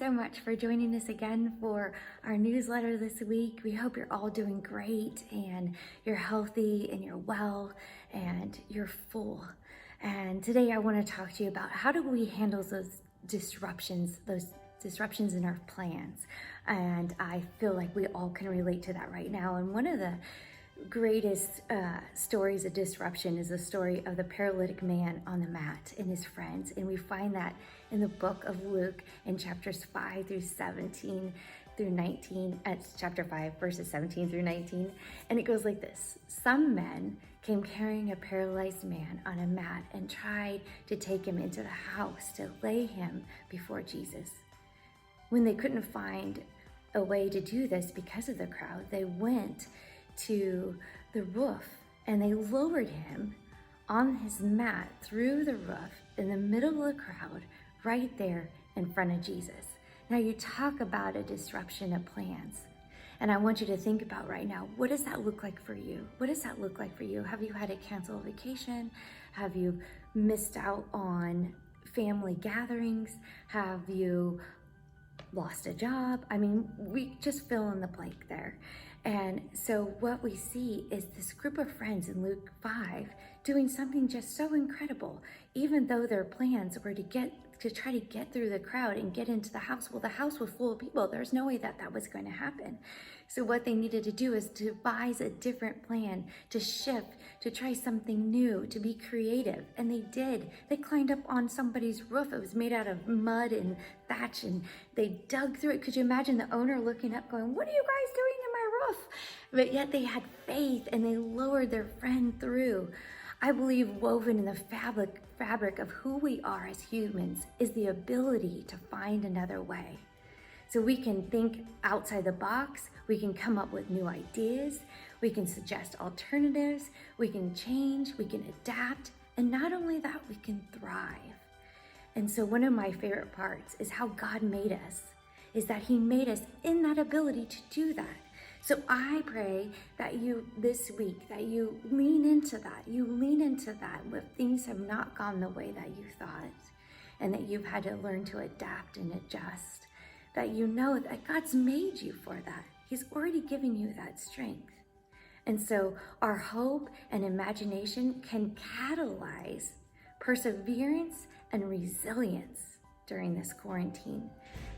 so much for joining us again for our newsletter this week. We hope you're all doing great and you're healthy and you're well and you're full. And today I want to talk to you about how do we handle those disruptions in our plans. And I feel like we all can relate to that right now. And one of the greatest stories of disruption is the story of the paralytic man on the mat and his friends. And we find that in the book of Luke in chapters 5 through 17 through 19. It's chapter 5, verses 17 through 19. And it goes like this. Some men came carrying a paralyzed man on a mat and tried to take him into the house to lay him before Jesus. When they couldn't find a way to do this because of the crowd, they went to the roof and they lowered him on his mat through the roof in the middle of the crowd, right there in front of Jesus. Now you talk about a disruption of plans. And I want you to think about right now, what does that look like for you? What does that look like for you? Have you had to cancel a vacation? Have you missed out on family gatherings? Have you lost a job? I mean, we just fill in the blank there. And so what we see is this group of friends in Luke 5 doing something just so incredible, even though their plans were to try to get through the crowd and get into the house. Well, the house was full of people. There's no way that was going to happen. So what they needed to do is to devise a different plan, to shift, to try something new, to be creative. And they did. They climbed up on somebody's roof. It was made out of mud and thatch, and they dug through it. Could you imagine the owner looking up going, "What are you guys doing in my roof?" But yet they had faith and they lowered their friend through. I believe woven in the fabric of who we are as humans is the ability to find another way. So we can think outside the box, we can come up with new ideas, we can suggest alternatives, we can change, we can adapt, and not only that, we can thrive. And so one of my favorite parts is how God made us, is that He made us in that ability to do that. So I pray that you, this week, that you lean into that. You lean into that when things have not gone the way that you thought, and that you've had to learn to adapt and adjust. That you know that God's made you for that. He's already given you that strength. And so our hope and imagination can catalyze perseverance and resilience during this quarantine.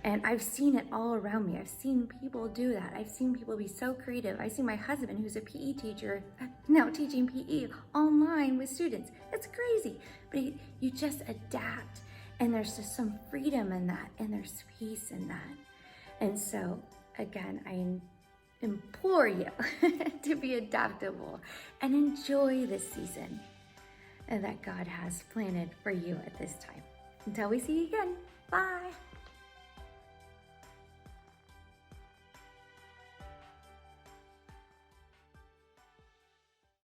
And I've seen it all around me. I've seen people do that. I've seen people be so creative. I've seen my husband, who's a PE teacher, now teaching PE online with students. It's crazy. But you just adapt. And there's just some freedom in that. And there's peace in that. And so, again, I implore you to be adaptable and enjoy this season that God has planted for you at this time. Until we see you again, bye.